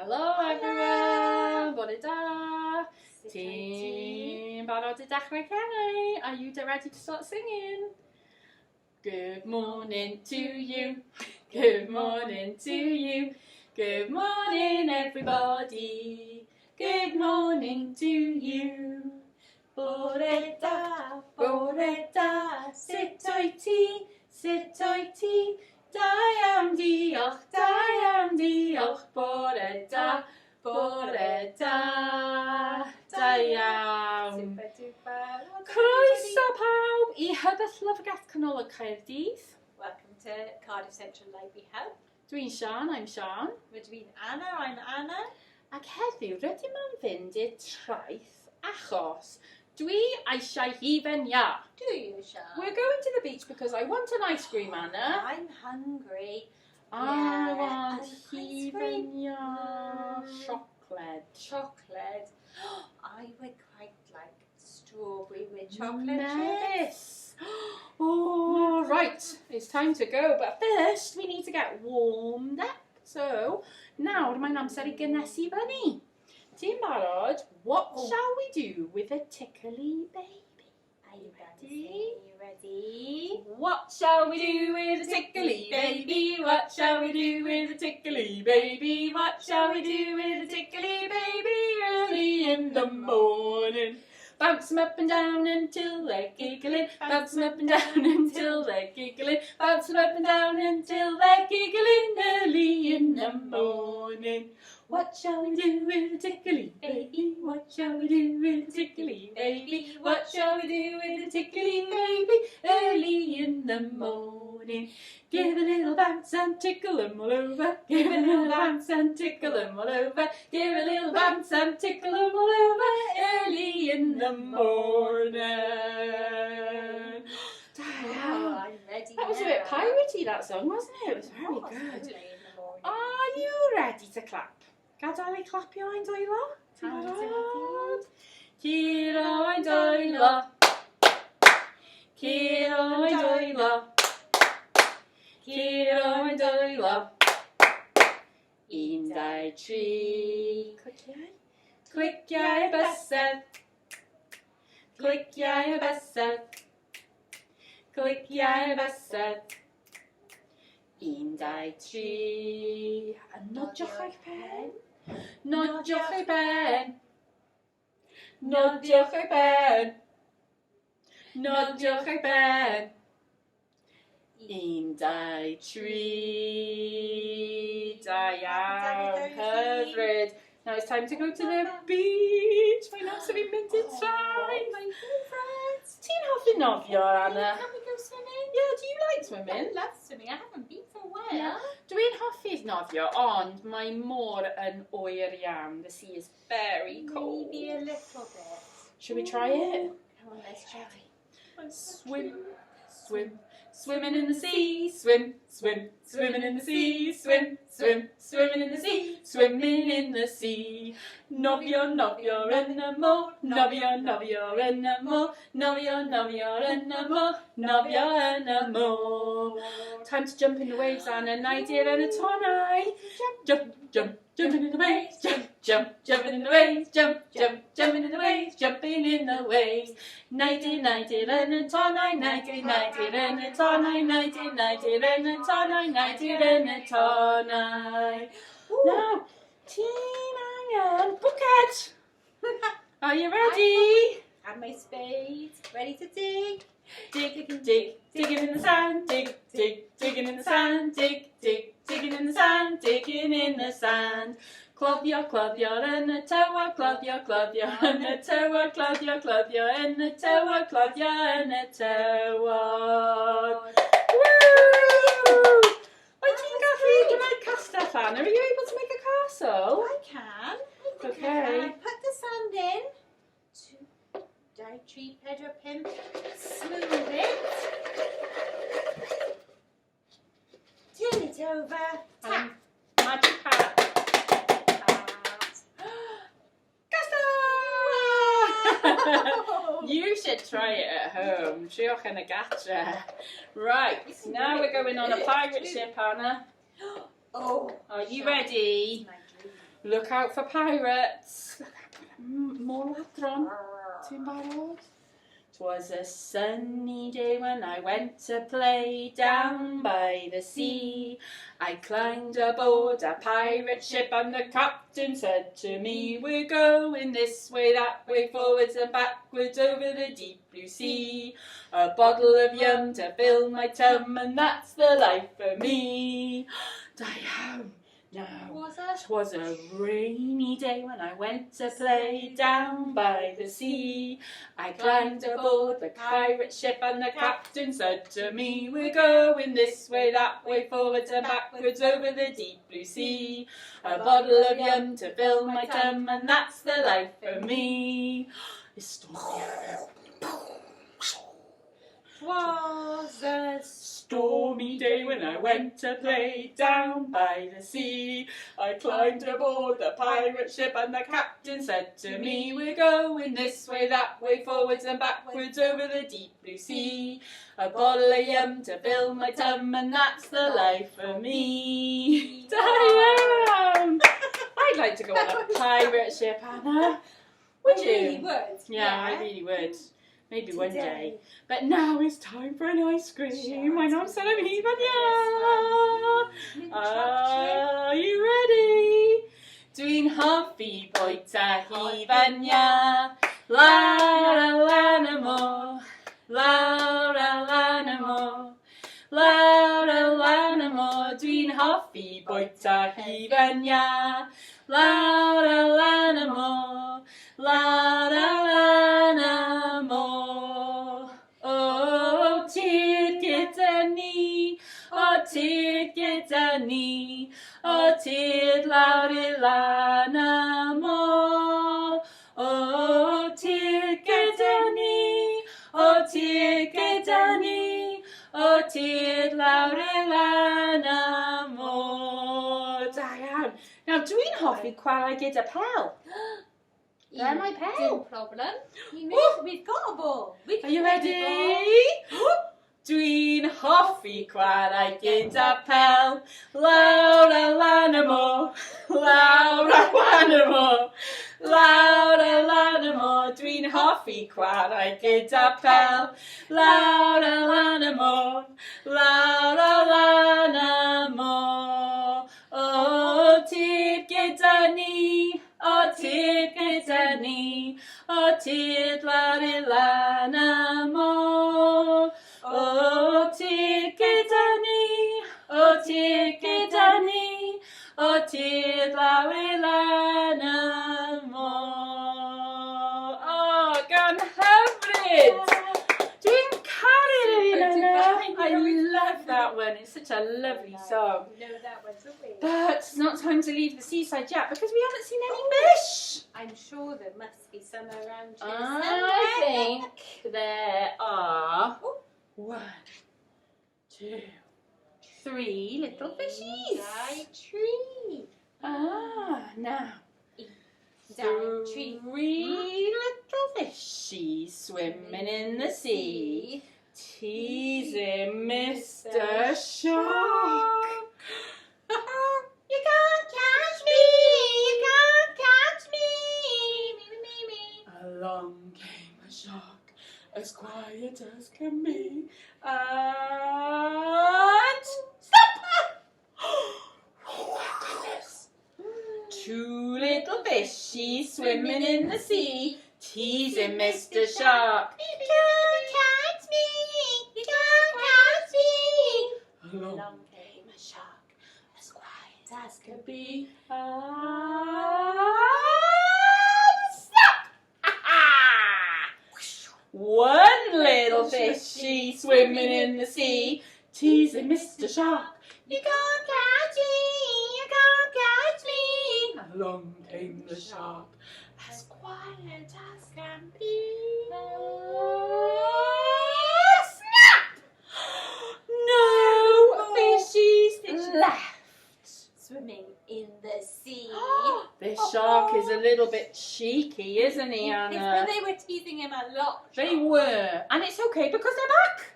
Hello everyone, bore da. Ti'n barod I dechrau canu? Are you ready to start singing? Good morning to you, good morning to you, good morning everybody, good morning to you. Bore da, sut o'i ti, da iawn diolch, bore da, da iawn. Super duper. Croeso pawb I Hybeth Lyfrgell Canolog Caerdydd. Welcome to Cardiff Central Library Hub. Dwi'n Sian, I'm Sian. Dwi'n Anna, I'm Anna. Ac heddiw rydym yn fynd i'r traeth achos dwi eisiau hufen ia. Do you, Sian? We're going to the beach because I want an ice cream, Anna. I'm hungry. I want an ice hufen cream. ia. Chocolate. I would quite like strawberry with chocolate chips. Nice. Oh, right. It's time to go. But first, we need to get warmed up. So, nawr mae'n amser I gynnesu fyny. Ti'n barod? What shall we do with a tickly baby? Are you ready? What shall we do with a tickly baby? What shall we do with a tickly baby? What shall we do with a tickly baby early in the morning? Bounce them up and down until they're giggling. Bounce them up and down until they're giggling. Bounce them up and down until they're giggling early in the morning. What shall we do with a tickly baby? What shall we do with a tickly baby? What shall we do with a tickly baby early in the morning? Give a little bounce and tickle them all over. Give a little bounce and tickle them all over. Give a little bounce and tickle them all over early in the morning. Oh, I'm ready. That was a bit piratey, that song, wasn't it? It was very good. Early in the morning. Are you ready to clap? Gadael I clapio ein dwylo? Ti'n barod? Ciro ein dwylo. Ciro ein dwylo. Ciro ein dwylo. Un, dau, tri. Cliciau. Cliciau y bysedd. Cliciau y bysedd. Cliciau y bysedd. Un, dau, tri. A nodiwch eich pen. Nodiwch eich pen. Nodiwch eich pen. Nodiwch eich pen. Un, dau, tri. Da iawn. Hyfryd. Now it's time to go to the beach. Mae'n amser I mynd i'r traeth. My favourite. Ti'n hoffi nofio, Anna? Can we go swimming? Yeah, do you like I swimming? love swimming. I haven't been for a while. Yeah. Dwi'n hoffi nofio, ond mae môr yn oer iawn. The sea is very cold. Maybe a little bit. Should we try it? Come on, let's try. Swim, swim, swimming in the sea. Swim, swim, swimming in the sea. Swim, swim, swimming in the sea. Swimming in the sea. Nofio, nofio yn y môr. Nofio, nofio yn y môr. Nofio, nofio yn y môr. Nofio yn y môr. Time to jump in the waves, Anna. Naidir yn y tonau. Jump, jump, jumping in the waves. Jump, jump, jumping in the waves. Jump, jump, jumping in the waves. Jumping in the waves. Naidir, naidir yn y tonau. Naidir, naidir yn y tonau. Naidir, naidir yn y tonau. Naidir yn y tonau. Now, ti'n angen bwced. Are you ready? Have my spade. Ready to dig. Dig, dig, digging in the sand. Dig, dig, digging in the sand. Dig, dig, digging in the sand. Digging in the sand. Cloddio, cloddio yn y tywod. Cloddio, cloddio yn y tywod. Cloddio, cloddio yn y tywod. Cloddio yn y tywod. Woo! Wyt ti'n gallu gwneud castell, Anna? Are you able to make a castle? I can. Okay. I put the sand in. 2, 3, 4, 5. Smooth it. Turn it over. Tap. Magic hat. Wow. You should try it at home. Triwch yn y gatre. Right, now we're going on a pirate ship, Anna. Oh, Are you ready? my dream. Look out for pirates. More ladron. Ti'n barod? 'Twas a sunny day when I went to play down by the sea. I climbed aboard a pirate ship and the captain said to me, we're going this way, that way, forwards and backwards over the deep blue sea. A bottle of yum to fill my tum and that's the life for me. Diane. Now, 'twas a rainy day when I went to play down by the sea. I climbed aboard the pirate ship and the captain said to me, we're going this way, that way, forwards and backwards over the deep blue sea. A bottle of yum to fill my tum and that's the life for me. It's Was a stormy day when I went to play down by the sea. I climbed aboard the pirate ship and the captain said to me, we're going this way, that way, forwards and backwards over the deep blue sea. A bottle of yum to fill my tum and that's the life for me. Diane! I'd like to go on a pirate ship, Anna. Would you? I really would. Yeah, I really would. Maybe one day. But now it's time for an ice cream. Mae'n amser am hufen ia. Are you ready? Dwi'n hoffi bwyta hufen ia. Lawr lan y môr. Lawr lan y môr. Lawr lan y môr. Dwi'n hoffi bwyta hufen ia. Lawr lan y môr. Lawr lan y môr. O tir gyda ni, o tir gyda ni, o tir lawr I lan y môr. O tir gyda ni, o tir gyda ni, o tir lawr I lan y môr. Diane, now dwi'n hoffi chwarae gyda pel. They're my pen. No problem. We've got a ball. Are you ready? Dwi'n hoffi chwarae gyda pel. Lawr lan y môr. Lawr lan y môr. Lawr lan y môr. Dwi'n hoffi chwarae gyda pel. Lawr lan y môr. Lawr lan y môr. O tir gyda ni. O tir gyda ni, o tir lawr I lan y môr. O tir gyda ni, o tir gyda ni, o tir lawr I lan y môr. Oh, gan hyfryd! Dwi'n caru'r un yna. I love that one. It's such a lovely song. No, that one's lovely. But it's not time to leave the seaside yet because we haven't seen any fish. I'm sure there must be some around here. I think there are 1, 2, 3 little fishies. Tree. Now. Tree. 3 little fishies swimming in the sea, teasing Mr. Shark. You can't catch me, you can't catch me. Along came a shark, as quiet as can be, and stop! Oh my goodness! 2 little fishies swimming in the sea, teasing Mr. Shark. You can't catch me, you can't catch me. Along came a shark, as quiet as could be, stop! 1 little fishy swimming in the sea, teasing Mr. Shark. You can't catch me, you can't catch me. Along came the shark, as quiet as can be. Snap! No fishies left. Swimming in the sea. This shark is a little bit cheeky, isn't he, Anna? It's they were teasing him a lot. They were. And it's okay because they're back.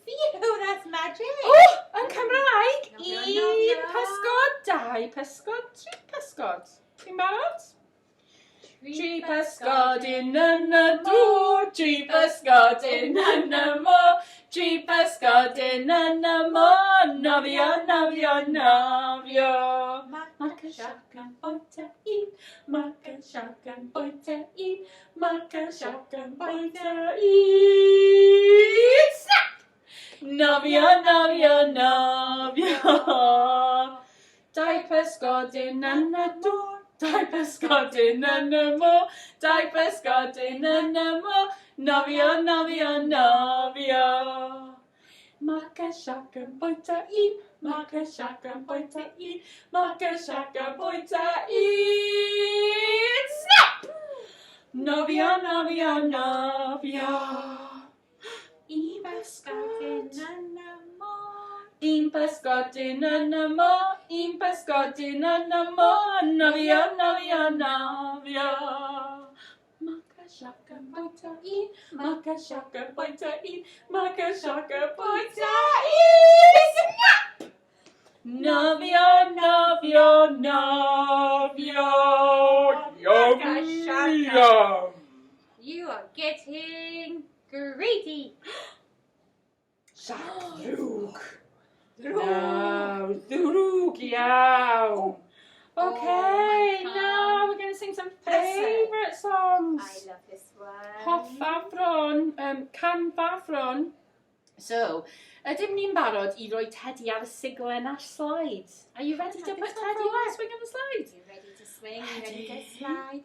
Phew, that's magic. Oh, yn Cymraeg, Nofio, nofio. 1 pysgod, 2 pysgod, 3 pysgod. Ti'n Chi'n barod? Tri pysgodyn yn y dŵr, tri pysgodyn yn y môr, tri pysgodyn yn y môr, nofio, nofio, nofio. Marc y Siarc yn bwyta un, Marc y Siarc yn bwyta un, Marc y Siarc yn bwyta un. Snap! Nofio, nofio, nofio. Dau pysgodyn yn y dŵr, dau pysgodyn yn y môr, dau pysgodyn yn y môr, nofio, nofio, nofio. Marc y Siarc yn bwyta un, Marc y Siarc yn bwyta un, Marc y Siarc yn bwyta un. Snap! Nofio, nofio, nofio. Un pysgodyn yn y môr, un pysgodyn yn y môr, un pysgodyn yn y môr, nofio, nofio, nofio. Marc y Siarc yn bwyta un, Marc y Siarc yn bwyta un, Marc y Siarc yn bwyta un. Snap! Nofio, nofio, nofio. Yum, yum. You are getting greedy. Siarc ddrwg. No, ddrwg iawn. Okay, now we're going to sing some favourite songs. I love this one. Hoffafron, canfafron. So, ydym ni'n barod I roi Teddy ar y siglen ar slide? Are you ready to put Teddy on the swing on the slide? You ready to swing? You ready to slide?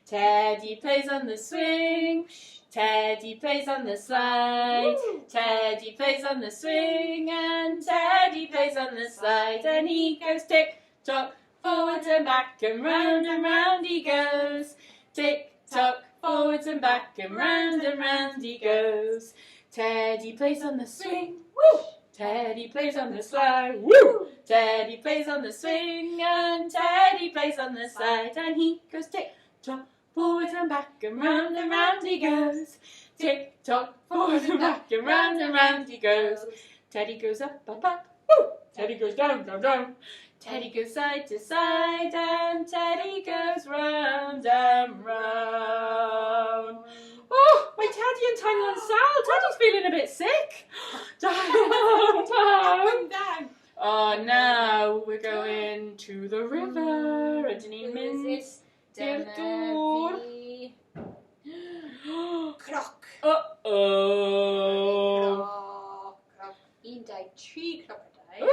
Teddy plays on the swing, Teddy plays on the slide, Teddy plays on the swing, and Teddy plays on the slide, and he goes tick-tock, forwards and back, and round he goes. Tick-tock, forwards and back, and round he goes. Teddy plays on the swing, woo! Teddy plays on the slide, woo! Teddy plays on the swing, and Teddy plays on the slide, and he goes tick-tock, forwards and back, and round he goes. Tick-tock, forwards and back, and round he goes. Teddy goes up, up, up, woo! Teddy goes down, down, down. Teddy goes side to side, and Teddy goes round and round. Oh, my Teddy and Tiny and Sal. Teddy's feeling a bit sick. Down. Oh, now we're going to the river. Ydyn ni'n mynd i'r dŵr. Croc. Uh-oh. Croc. Un, dau, tri crocodile.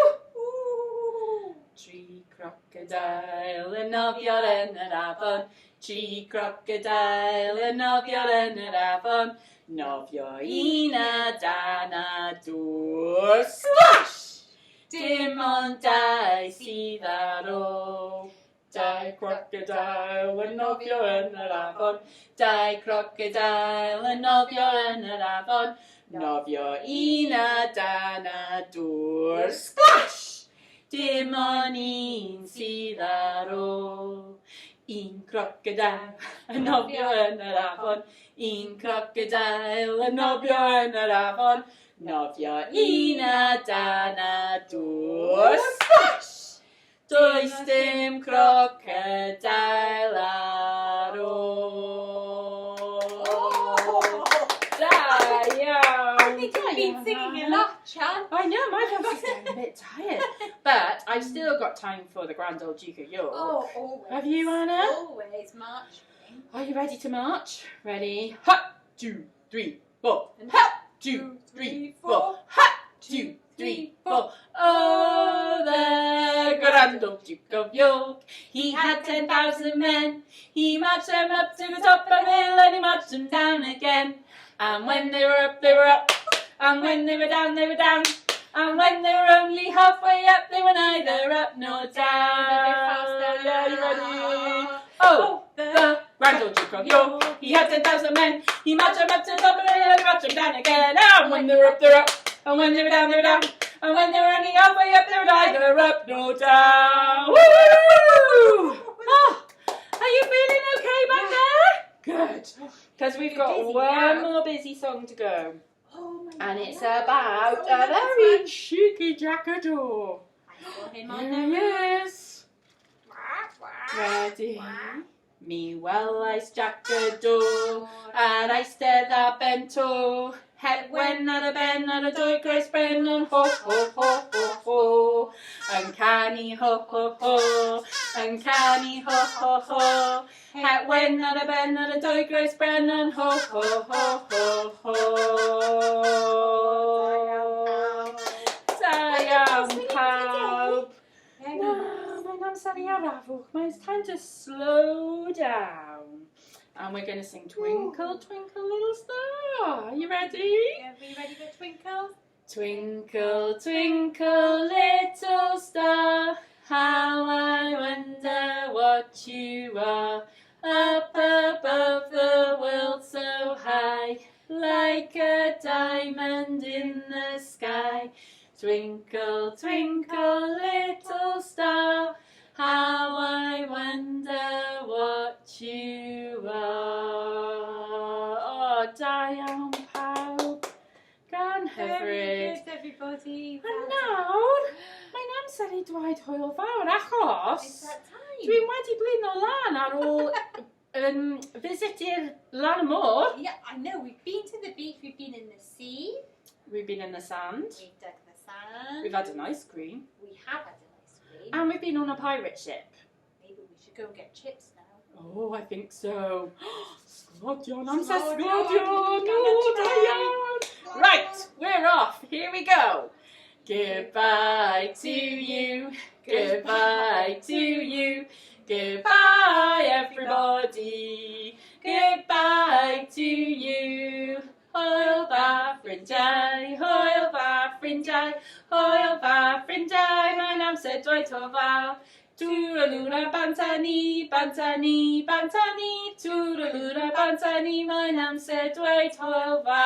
Tri crocodile yn nofio yn yr afon. Tri crocodile yn nofio yn yr afon. Nofio un a dan a dŵr. Splash! Dim ond dau sydd ar ôl. Dau crocodile yn nofio yn yr afon. Dau crocodile yn nofio yn yr afon. Nofio un a dan a dŵr. Splash! Dim ond un sydd ar ôl. Un crocodile yn nofio yn yr afon. Un crocodile yn nofio yn yr afon. Nofio un a dan a dŵr. Splash! Does dim crocodile ar ôl. Da iawn. I think you've been singing a lot, Sian. I know, my voice is getting a bit tired. But I've still got time for the Grand Old Duke of York. Oh, always. Have you, Anna? Always marching. Are you ready to march? Ready? Hop, 2, 3, 4. Hop, 2, 3, 4. Hop, 2, 3, 4. Oh, the Grand Old Duke of York. He had 10,000 men. He marched them up to the top of the hill and he marched them down again. And when they were up, they were up. And when they were down, they were down. And when they were only halfway up, they were neither up nor down. Yeah, you ready? Oh, the Grand Old Duke of York. He had 10,000 men. He marched them up to the top of the hill and he marched them down again. And when they were up, they were up. And when they were down, they were down. And when they were only halfway up, they were neither up nor down. Woo! Oh, are you feeling okay back there? Good. Because we've got one more busy song to go. Oh my And God. it's about a very cheeky jackadaw. I saw him on Here the he roof. is. Ready? Mi welais Jack y dŵr, a'r eistedd a bento. Het wen ar y ben ar y dwy groes bren yn ho ho ho ho ho. Yn canu ho ho ho, yn canu ho ho ho. Het wen ar y ben ar y dwy groes bren yn ho ho ho ho ho. Da iawn pawb. Mae'n amser I arafwch. It's time to slow down. And we're going to sing Twinkle, Twinkle, Little Star. Are you ready? Are we ready for Twinkle? Twinkle, twinkle, little star, how I wonder what you are. Up above the world so high, like a diamond in the sky. Twinkle, twinkle, little star, how I wonder what you are. Oh, da iawn pawb. Gan hyfryd. Very good, everybody. A nawr, mae'n amser I dweud hwyl fawr achos It's that time. Dwi'n wedi blino lan ar ôl visit i'r lan y môr. Yeah, I know. We've been to the beach. We've been in the sea. We've been in the sand. We've dug the sand. We've had an ice cream. We have had an ice cream. And we've been on a pirate ship. Maybe we should go and get chips now. Oh, I think so. Sglodion, amser Sglodion. sglodion. Oh, da iawn. Right, we're off. Here we go. Goodbye to you. Goodbye to you. Goodbye, everybody. Goodbye to you. Hwyl fa ffrindiau, hwyl fa ffrindiau, hwyl fa ffrindiau, mae'n amser dweud hofal. Twralwra banta ni, banta ni, banta ni, twralwra banta ni, mae'n amser dweud hwyl fa.